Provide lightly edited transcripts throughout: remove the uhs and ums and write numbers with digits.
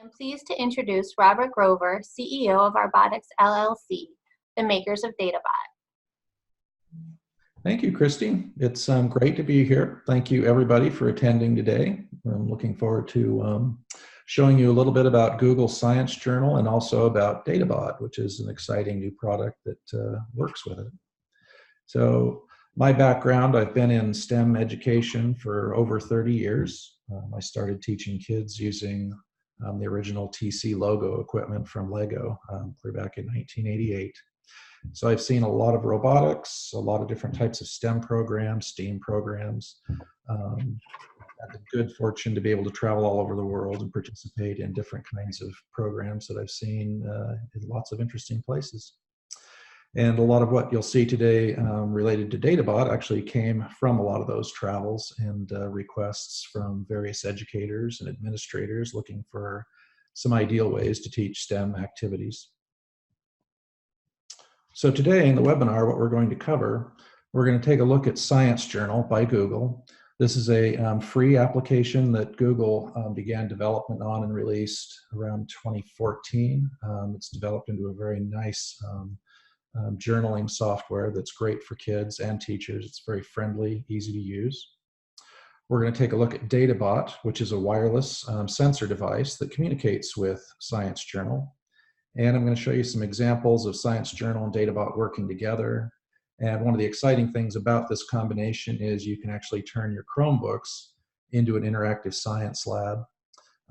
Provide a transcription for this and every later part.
I'm pleased to introduce Robert Grover, CEO of Robotics LLC, the makers of DataBot. Thank you, Christy. It's great to be here. Thank you, everybody, for attending today. I'm looking forward to showing you a little bit about Google Science Journal and also about DataBot, which is an exciting new product that works with it. So my background, I've been in STEM education for over 30 years. I started teaching kids using the original TC logo equipment from Lego clear back in 1988. So I've seen a lot of robotics, a lot of different types of STEM programs, STEAM programs. Had the good fortune to be able to travel all over the world and participate in different kinds of programs that I've seen in lots of interesting places. And a lot of what you'll see today related to DataBot actually came from a lot of those travels and requests from various educators and administrators looking for some ideal ways to teach STEM activities. So today in the webinar, what we're going to cover, we're going to take a look at Science Journal by Google. This is a free application that Google began development on and released around 2014. It's developed into a very nice journaling software that's great for kids and teachers. It's very friendly, easy to use. We're going to take a look at DataBot, which is a wireless sensor device that communicates with Science Journal. And I'm going to show you some examples of Science Journal and DataBot working together. And one of the exciting things about this combination is you can actually turn your Chromebooks into an interactive science lab.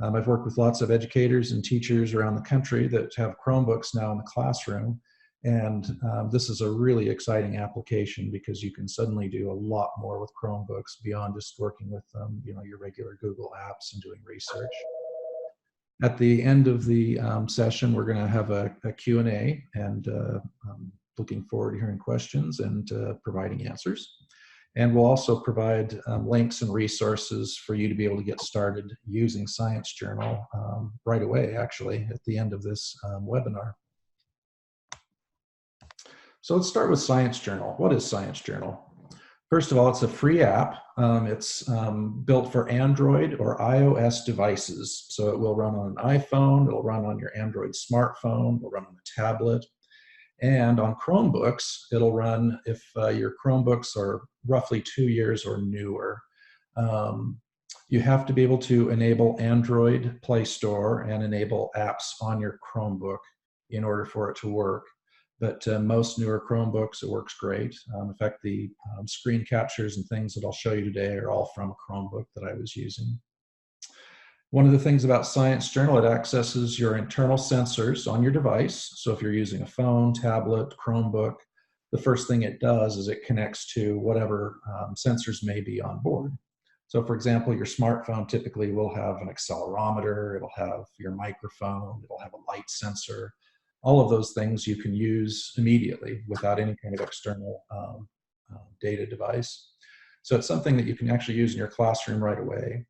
I've worked with lots of educators and teachers around the country that have Chromebooks now in the classroom. And this is a really exciting application because you can suddenly do a lot more with Chromebooks beyond just working with your regular Google apps and doing research. At the end of the session, we're going to have a Q&A, and I'm looking forward to hearing questions and providing answers. And we'll also provide links and resources for you to be able to get started using Science Journal right away, actually, at the end of this webinar. So let's start with Science Journal. What is Science Journal? First of all, it's a free app. It's built for Android or iOS devices. So it will run on an iPhone, it'll run on your Android smartphone, it'll run on a tablet. And on Chromebooks, it'll run if your Chromebooks are roughly 2 years or newer. You have to be able to enable Android Play Store and enable apps on your Chromebook in order for it to work. But most newer Chromebooks, it works great. In fact, the screen captures and things that I'll show you today are all from a Chromebook that I was using. One of the things about Science Journal, it accesses your internal sensors on your device. So if you're using a phone, tablet, Chromebook, the first thing it does is it connects to whatever sensors may be on board. So for example, your smartphone typically will have an accelerometer, it'll have your microphone, it'll have a light sensor. All of those things you can use immediately without any kind of external data device. So it's something that you can actually use in your classroom right away.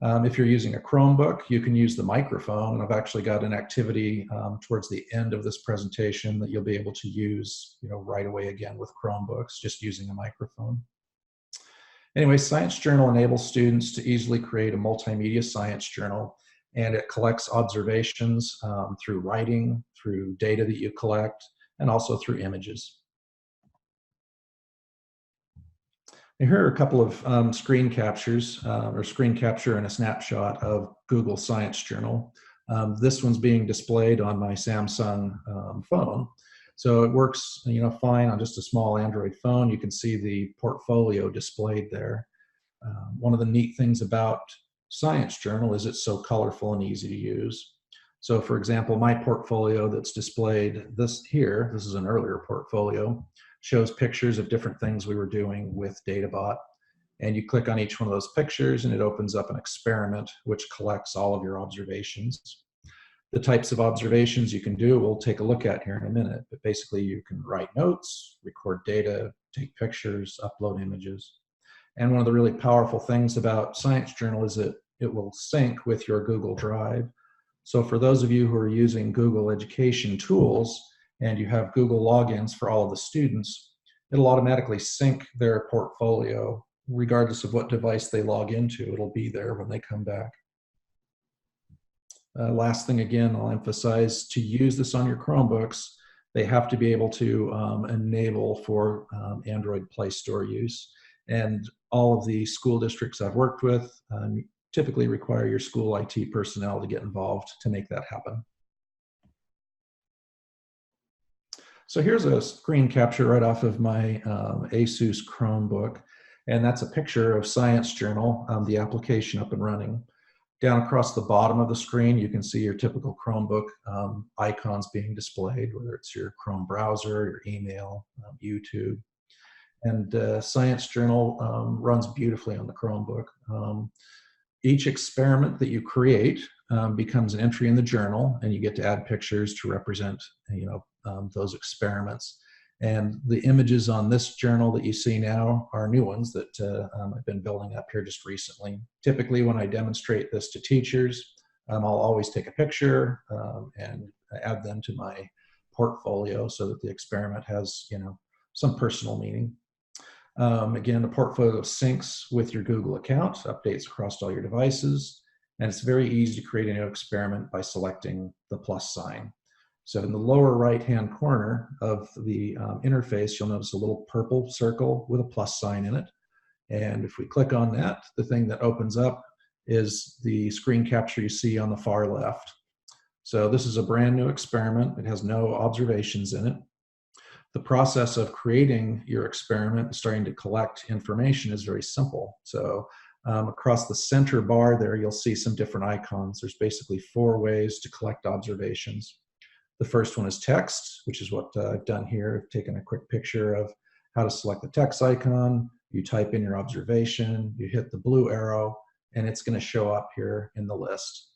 If you're using a Chromebook, you can use the microphone. And I've actually got an activity towards the end of this presentation that you'll be able to use right away again with Chromebooks, just using a microphone. Anyway, Science Journal enables students to easily create a multimedia science journal. And it collects observations through writing, through data that you collect, and also through images. And here are a couple of screen captures, or screen capture and a snapshot of Google Science Journal. This one's being displayed on my Samsung phone. So it works fine on just a small Android phone. You can see the portfolio displayed there. One of the neat things about Science Journal is it's so colorful and easy to use. So for example, my portfolio that's displayed this is an earlier portfolio, shows pictures of different things we were doing with DataBot. And you click on each one of those pictures and it opens up an experiment which collects all of your observations. The types of observations you can do, we'll take a look at here in a minute, but basically you can write notes, record data, take pictures, upload images. And one of the really powerful things about Science Journal is that it will sync with your Google Drive. So for those of you who are using Google Education tools and you have Google logins for all of the students, it'll automatically sync their portfolio regardless of what device they log into. It'll be there when they come back. Last thing, again, I'll emphasize, to use this on your Chromebooks, they have to be able to enable for Android Play Store use. And all of the school districts I've worked with typically require your school IT personnel to get involved to make that happen. So here's a screen capture right off of my Asus Chromebook, and that's a picture of Science Journal, the application up and running. Down across the bottom of the screen, you can see your typical Chromebook icons being displayed, whether it's your Chrome browser, your email, YouTube. And Science Journal runs beautifully on the Chromebook. Each experiment that you create becomes an entry in the journal, and you get to add pictures to represent, those experiments. And the images on this journal that you see now are new ones that I've been building up here just recently. Typically, when I demonstrate this to teachers, I'll always take a picture and add them to my portfolio so that the experiment has, some personal meaning. Again, the portfolio syncs with your Google account, updates across all your devices, and it's very easy to create a new experiment by selecting the plus sign. So in the lower right-hand corner of the interface, you'll notice a little purple circle with a plus sign in it. And if we click on that, the thing that opens up is the screen capture you see on the far left. So this is a brand new experiment. It has no observations in it. The process of creating your experiment and starting to collect information is very simple. So across the center bar there, you'll see some different icons. There's basically 4 ways to collect observations. The first one is text, which is what I've done here. I've taken a quick picture of how to select the text icon. You type in your observation, you hit the blue arrow, and it's going to show up here in the list.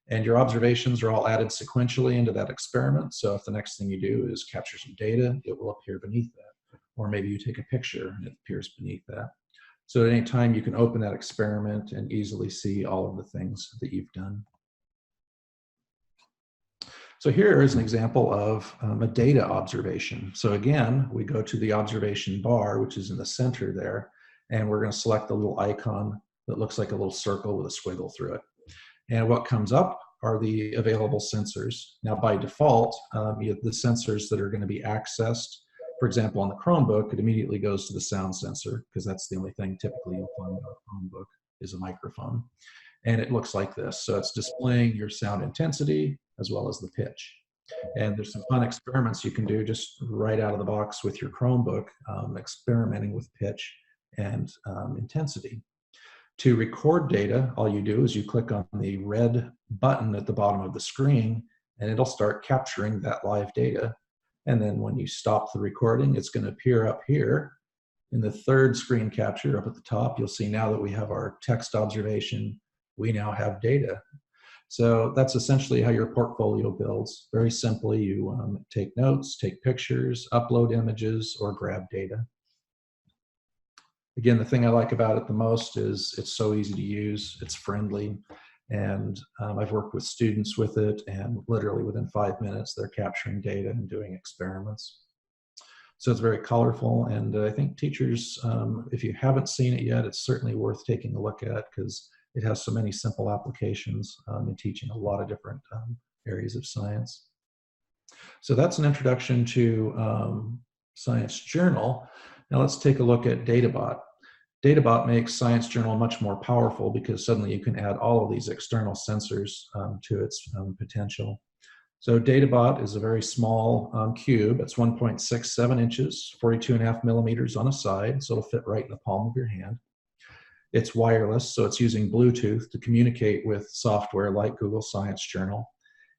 And your observations are all added sequentially into that experiment. So if the next thing you do is capture some data, it will appear beneath that. Or maybe you take a picture and it appears beneath that. So at any time you can open that experiment and easily see all of the things that you've done. So here is an example of a data observation. So again, we go to the observation bar, which is in the center there, and we're going to select the little icon that looks like a little circle with a squiggle through it. And what comes up are the available sensors. Now, by default, the sensors that are going to be accessed, for example, on the Chromebook, it immediately goes to the sound sensor, because that's the only thing typically you'll find on a Chromebook is a microphone. And it looks like this. So it's displaying your sound intensity as well as the pitch. And there's some fun experiments you can do just right out of the box with your Chromebook, experimenting with pitch and intensity. To record data, all you do is you click on the red button at the bottom of the screen, and it'll start capturing that live data. And then when you stop the recording, it's going to appear up here in the third screen capture up at the top. You'll see now that we have our text observation, we now have data. So that's essentially how your portfolio builds. Very simply, you take notes, take pictures, upload images, or grab data. Again, the thing I like about it the most is it's so easy to use, it's friendly, and I've worked with students with it, and literally within 5 minutes, they're capturing data and doing experiments. So it's very colorful, and I think teachers, if you haven't seen it yet, it's certainly worth taking a look at, because it has so many simple applications in teaching a lot of different areas of science. So that's an introduction to Science Journal. Now let's take a look at DataBot. DataBot makes Science Journal much more powerful because suddenly you can add all of these external sensors to its potential. So DataBot is a very small cube. It's 1.67 inches, 42.5 millimeters on a side, so it'll fit right in the palm of your hand. It's wireless, so it's using Bluetooth to communicate with software like Google Science Journal.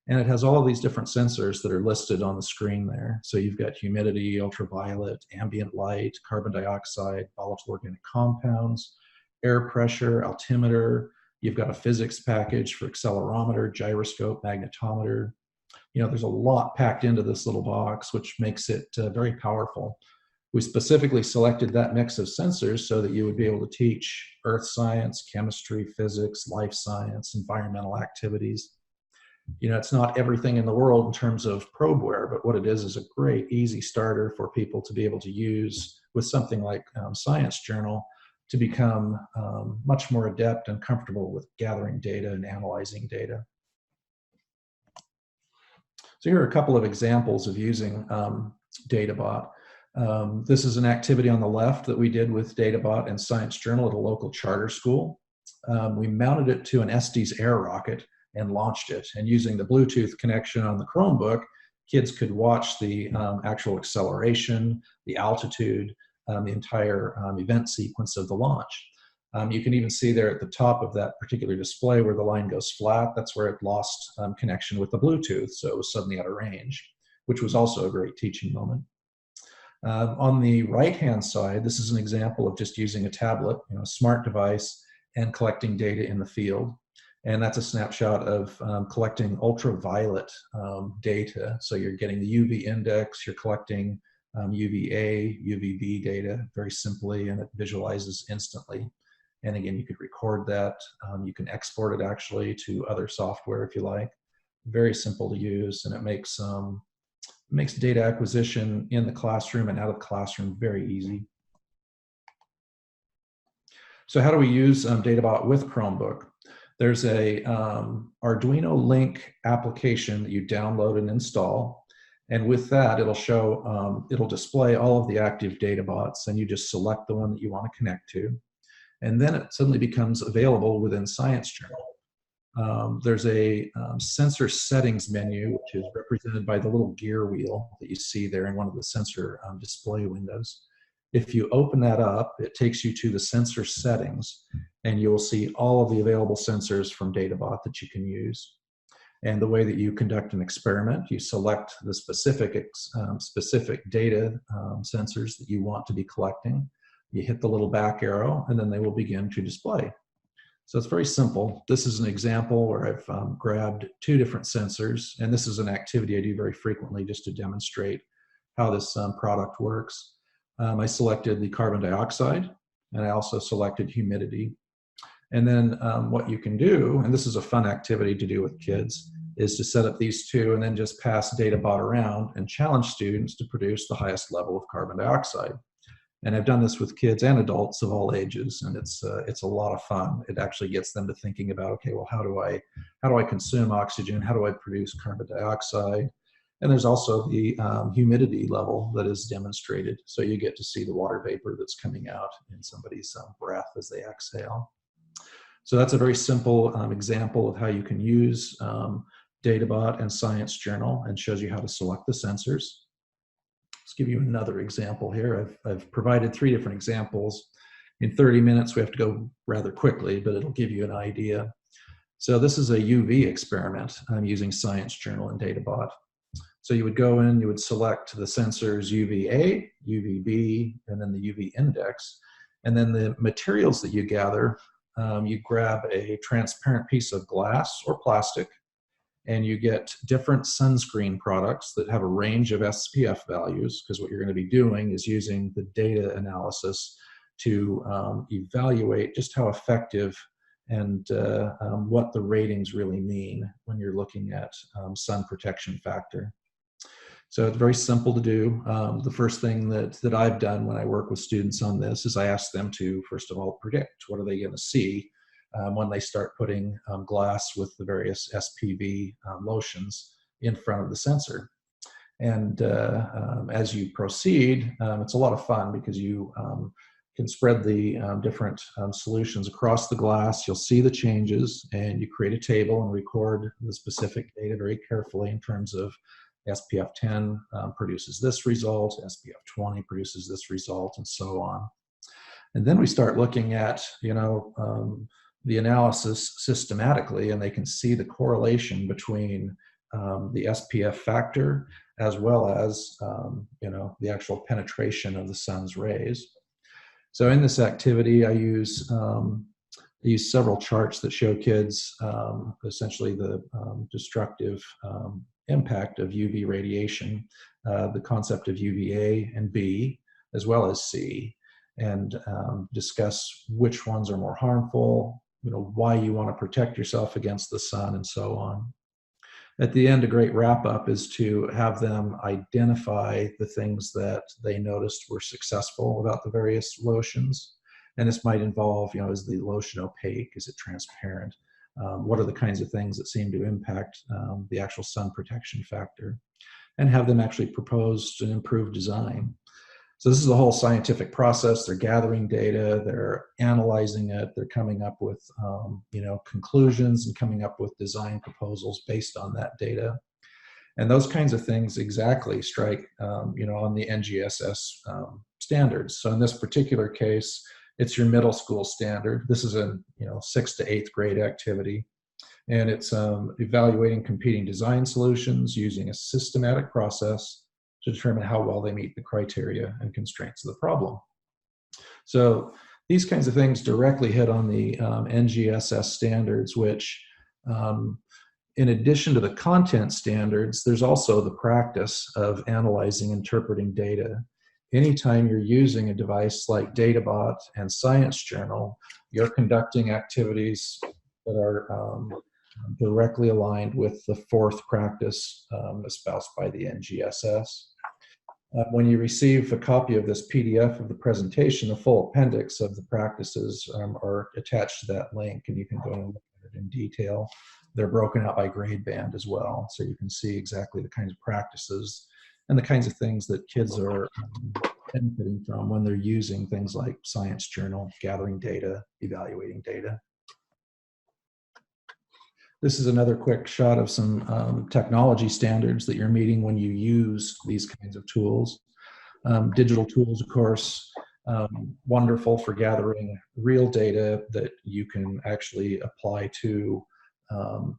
And it has all of these different sensors that are listed on the screen there. So you've got humidity, ultraviolet, ambient light, carbon dioxide, volatile organic compounds, air pressure, altimeter. You've got a physics package for accelerometer, gyroscope, magnetometer. There's a lot packed into this little box, which makes it very powerful. We specifically selected that mix of sensors so that you would be able to teach earth science, chemistry, physics, life science, environmental activities. It's not everything in the world in terms of probeware, but what it is a great, easy starter for people to be able to use with something like Science Journal to become much more adept and comfortable with gathering data and analyzing data. So here are a couple of examples of using DataBot. This is an activity on the left that we did with DataBot and Science Journal at a local charter school. We mounted it to an Estes air rocket and launched it. And using the Bluetooth connection on the Chromebook, kids could watch the actual acceleration, the altitude, the entire event sequence of the launch. You can even see there at the top of that particular display where the line goes flat, that's where it lost connection with the Bluetooth, so it was suddenly out of range, which was also a great teaching moment. On the right-hand side, this is an example of just using a tablet, a smart device, and collecting data in the field. And that's a snapshot of collecting ultraviolet data. So you're getting the UV index, you're collecting UVA, UVB data very simply, and it visualizes instantly. And again, you could record that. You can export it actually to other software if you like. Very simple to use, and it makes data acquisition in the classroom and out of the classroom very easy. So how do we use DataBot with Chromebook? There's a Arduino Link application that you download and install. And with that, it'll display all of the active DataBots, and you just select the one that you want to connect to. And then it suddenly becomes available within Science Journal. There's a sensor settings menu, which is represented by the little gear wheel that you see there in one of the sensor display windows. If you open that up, it takes you to the sensor settings, and you'll see all of the available sensors from DataBot that you can use. And the way that you conduct an experiment, you select the specific data sensors that you want to be collecting. You hit the little back arrow, and then they will begin to display. So it's very simple. This is an example where I've grabbed 2 different sensors, and this is an activity I do very frequently just to demonstrate how this product works. I selected the carbon dioxide, and I also selected humidity. And then what you can do, and this is a fun activity to do with kids, is to set up these 2 and then just pass DataBot around and challenge students to produce the highest level of carbon dioxide. And I've done this with kids and adults of all ages, and it's a lot of fun. It actually gets them to thinking about, okay, well, how do I consume oxygen? How do I produce carbon dioxide? And there's also the humidity level that is demonstrated. So you get to see the water vapor that's coming out in somebody's breath as they exhale. So that's a very simple example of how you can use DataBot and Science Journal, and shows you how to select the sensors. Let's give you another example here. I've provided 3 different examples. In 30 minutes, we have to go rather quickly, but it'll give you an idea. So this is a UV experiment. I'm using Science Journal and DataBot. So you would go in, you would select the sensors UVA, UVB, and then the UV index. And then the materials that you gather, you grab a transparent piece of glass or plastic, and you get different sunscreen products that have a range of SPF values, because what you're going to be doing is using the data analysis to evaluate just how effective and what the ratings really mean when you're looking at sun protection factor. So it's very simple to do. The first thing that I've done when I work with students on this is I ask them to, first of all, predict what are they going to see when they start putting glass with the various SPV lotions in front of the sensor. And as you proceed, it's a lot of fun because you can spread the different solutions across the glass. You'll see the changes, and you create a table and record the specific data very carefully in terms of SPF 10 produces this result, SPF 20 produces this result, and so on. And then we start looking at, the analysis systematically, and they can see the correlation between the SPF factor as well as, the actual penetration of the sun's rays. So in this activity, I use several charts that show kids essentially the destructive impact of UV radiation, the concept of UVA and B, as well as C, and discuss which ones are more harmful, why you want to protect yourself against the sun, and so on. At the end, a great wrap-up is to have them identify the things that they noticed were successful about the various lotions. And this might involve, is the lotion opaque? Is it transparent? what are the kinds of things that seem to impact the actual sun protection factor, and have them actually propose an improved design. So this is a whole scientific process. They're gathering data, they're analyzing it, they're coming up with conclusions and coming up with design proposals based on that data. And those kinds of things exactly strike on the NGSS standards. So in this particular case, it's your middle school standard. This is a 6th to 8th grade activity. And it's evaluating competing design solutions using a systematic process to determine how well they meet the criteria and constraints of the problem. So these kinds of things directly hit on the NGSS standards, which in addition to the content standards, there's also the practice of analyzing, interpreting data. Anytime you're using a device like DataBot and Science Journal, you're conducting activities that are directly aligned with the 4th practice espoused by the NGSS. When you receive a copy of this PDF of the presentation, the full appendix of the practices are attached to that link, and you can go and look at it in detail. They're broken out by grade band as well, so you can see exactly the kinds of practices and the kinds of things that kids are benefiting from when they're using things like Science Journal, gathering data, evaluating data. This is another quick shot of some technology standards that you're meeting when you use these kinds of tools. Digital tools, of course, wonderful for gathering real data that you can actually apply to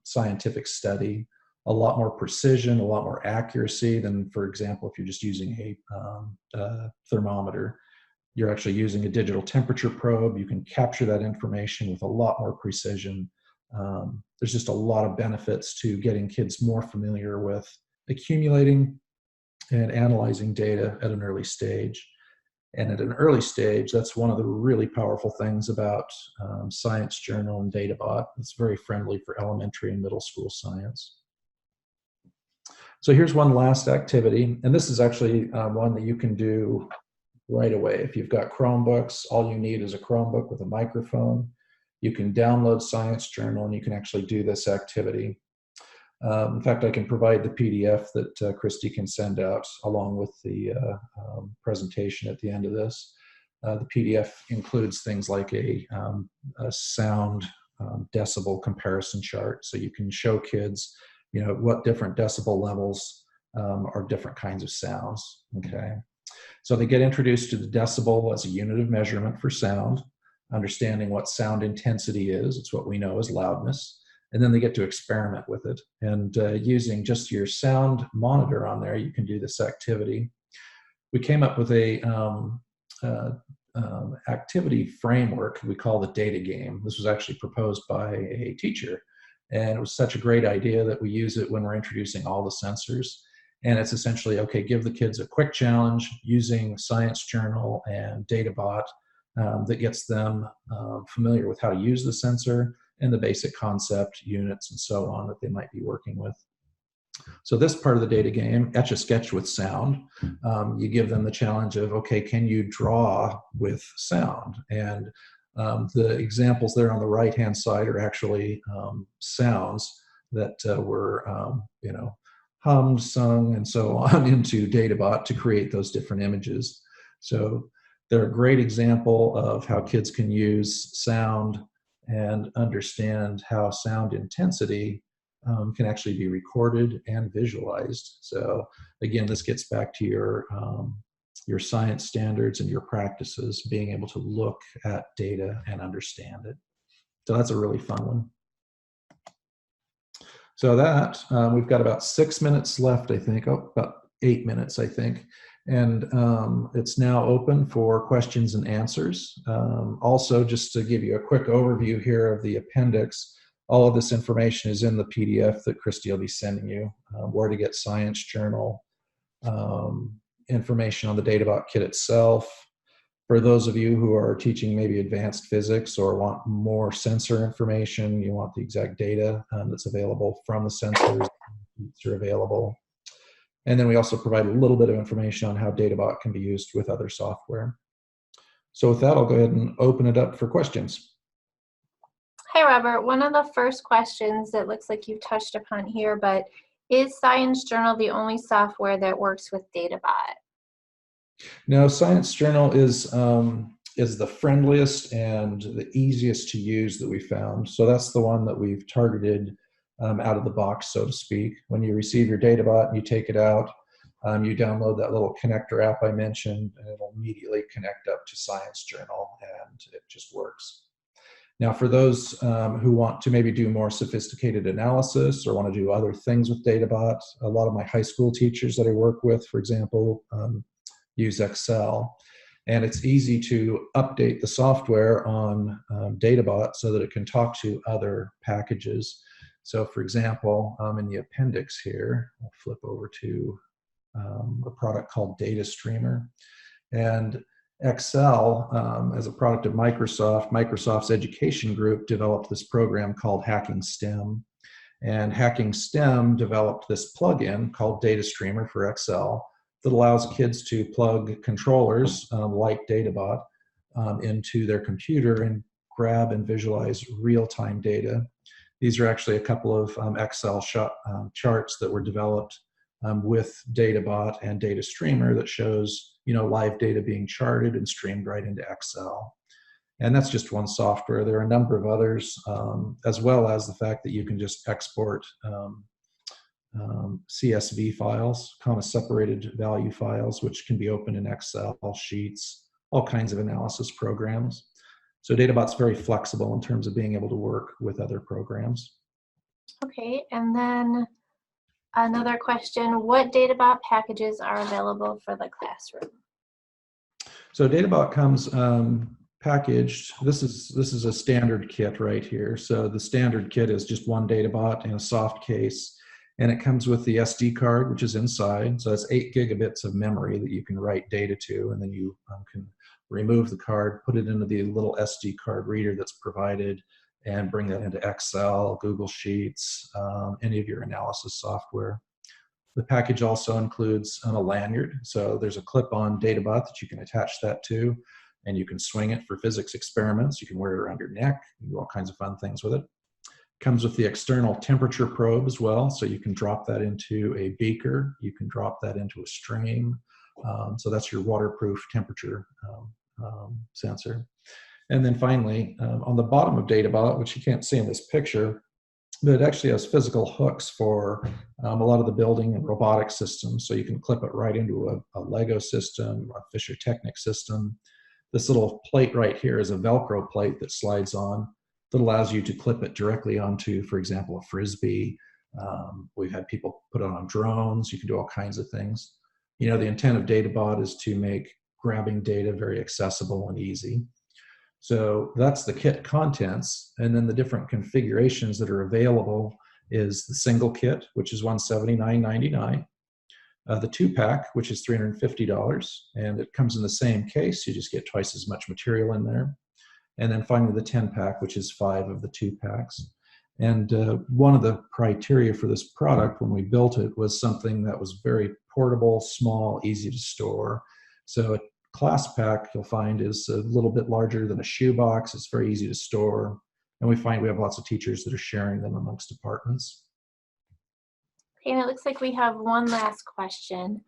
scientific study. A lot more precision, a lot more accuracy than, for example, if you're just using a thermometer. You're actually using a digital temperature probe. You can capture that information with a lot more precision. There's just a lot of benefits to getting kids more familiar with accumulating and analyzing data at an early stage. And at an early stage, that's one of the really powerful things about Science Journal and DataBot. It's very friendly for elementary and middle school science. So here's one last activity, and this is actually one that you can do right away. If you've got Chromebooks, all you need is a Chromebook with a microphone. You can download Science Journal and you can actually do this activity. In fact, I can provide the PDF that Christy can send out along with the presentation at the end of this. The PDF includes things like a sound decibel comparison chart, so you can show kids, what different decibel levels are different kinds of sounds. Okay, so they get introduced to the decibel as a unit of measurement for sound, understanding what sound intensity is. It's what we know as loudness. And then they get to experiment with it. And using just your sound monitor on there, you can do this activity. We came up with a activity framework we call the data game. This was actually proposed by a teacher. And it was such a great idea that we use it when we're introducing all the sensors. And it's essentially, okay, give the kids a quick challenge using Science Journal and DataBot that gets them familiar with how to use the sensor and the basic concept, units, and so on that they might be working with. So this part of the data game, Etch-a-Sketch with sound, you give them the challenge of, okay, can you draw with sound? And the examples there on the right-hand side are actually sounds that were, hummed, sung, and so on into DataBot to create those different images. So they're a great example of how kids can use sound and understand how sound intensity can actually be recorded and visualized. So again, this gets back to your science standards and your practices, being able to look at data and understand it. So that's a really fun one. So that, we've got about 6 minutes left, I think, about 8 minutes, I think. And it's now open for questions and answers. Also, just to give you a quick overview here of the appendix, all of this information is in the PDF that Christy will be sending you, where to get Science Journal, information on the DataBot kit itself. For those of you who are teaching maybe advanced physics or want more sensor information, you want the exact data that's available from the sensors that are available. And then we also provide a little bit of information on how DataBot can be used with other software. So with that, I'll go ahead and open it up for questions. Hi, Robert. One of the first questions that looks like you've touched upon here, but is Science Journal the only software that works with DataBot? Now, Science Journal is the friendliest and the easiest to use that we found. So that's the one that we've targeted out of the box, so to speak. When you receive your DataBot and you take it out, you download that little connector app I mentioned, and it'll immediately connect up to Science Journal, and it just works. Now, for those who want to maybe do more sophisticated analysis or want to do other things with DataBot, a lot of my high school teachers that I work with, for example, use Excel. And it's easy to update the software on DataBot so that it can talk to other packages. So for example, in the appendix here, I'll flip over to a product called Data Streamer. And Excel, as a product of Microsoft's education group developed this program called Hacking STEM. And Hacking STEM developed this plugin called Data Streamer for Excel that allows kids to plug controllers like DataBot into their computer and grab and visualize real-time data. These are actually a couple of Excel charts that were developed with DataBot and Data Streamer that shows, live data being charted and streamed right into Excel. And that's just one software. There are a number of others, as well as the fact that you can just export CSV files, comma separated value files, which can be opened in Excel, sheets, all kinds of analysis programs. So DataBot's very flexible in terms of being able to work with other programs. Okay, and then another question, what DataBot packages are available for the classroom? So DataBot comes packaged. This is a standard kit right here. So the standard kit is just one DataBot in a soft case, and it comes with the SD card, which is inside. So that's 8 gigabits of memory that you can write data to, and then you can remove the card, put it into the little SD card reader that's provided, and bring that into Excel, Google Sheets, any of your analysis software. The package also includes a lanyard. So there's a clip-on DataBot that you can attach that to, and you can swing it for physics experiments. You can wear it around your neck. You can do all kinds of fun things with it. Comes with the external temperature probe as well, so you can drop that into a beaker. You can drop that into a stream. So that's your waterproof temperature sensor. And then finally, on the bottom of DataBot, which you can't see in this picture, but it actually has physical hooks for a lot of the building and robotic systems. So you can clip it right into a Lego system, a Fisher Technic system. This little plate right here is a Velcro plate that slides on that allows you to clip it directly onto, for example, a Frisbee. We've had people put it on drones. You can do all kinds of things. The intent of DataBot is to make grabbing data very accessible and easy. So that's the kit contents, and then the different configurations that are available is the single kit, which is $179.99, the 2-pack, which is $350, and it comes in the same case. You just get twice as much material in there. And then finally the 10-pack, which is 5 of the 2-packs. And one of the criteria for this product when we built it was something that was very portable, small, easy to store. So class pack, you'll find, is a little bit larger than a shoebox. It's very easy to store. And we find we have lots of teachers that are sharing them amongst departments. Okay, and it looks like we have one last question.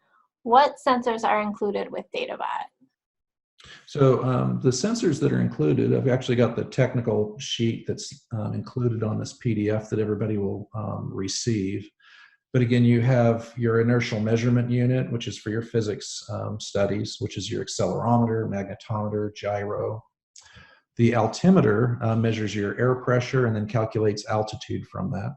What sensors are included with DataBot? So the sensors that are included, I've actually got the technical sheet that's included on this PDF that everybody will receive. But again, you have your inertial measurement unit, which is for your physics studies, which is your accelerometer, magnetometer, gyro. The altimeter measures your air pressure and then calculates altitude from that.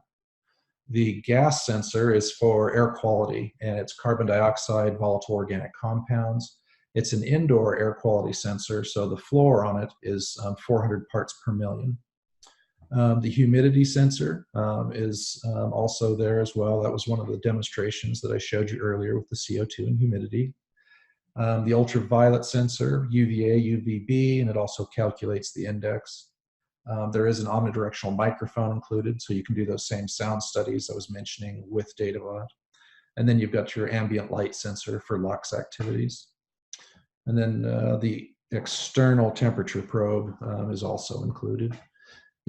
The gas sensor is for air quality, and it's carbon dioxide, volatile organic compounds. It's an indoor air quality sensor, so the floor on it is 400 parts per million. The humidity sensor is also there as well. That was one of the demonstrations that I showed you earlier with the CO2 and humidity. The ultraviolet sensor, UVA, UVB, and it also calculates the index. There is an omnidirectional microphone included, so you can do those same sound studies I was mentioning with DataBot. And then you've got your ambient light sensor for lux activities. And then the external temperature probe is also included.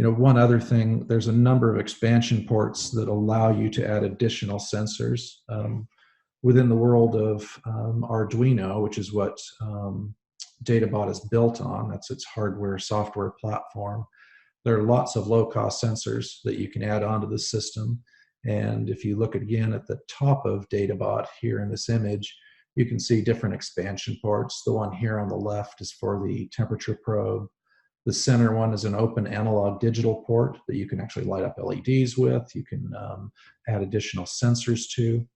One other thing, there's a number of expansion ports that allow you to add additional sensors. Within the world of Arduino, which is what DataBot is built on, that's its hardware software platform, there are lots of low-cost sensors that you can add onto the system. And if you look again at the top of DataBot here in this image, you can see different expansion ports. The one here on the left is for the temperature probe. The center one is an open analog digital port that you can actually light up LEDs with. You can add additional sensors to.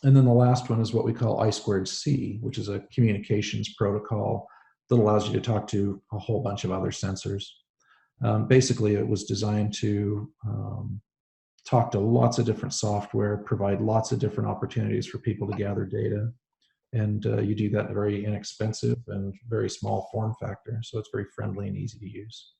And then the last one is what we call I2C, which is a communications protocol that allows you to talk to a whole bunch of other sensors. Basically, it was designed to talk to lots of different software, provide lots of different opportunities for people to gather data. And you do that in a very inexpensive and very small form factor. So it's very friendly and easy to use.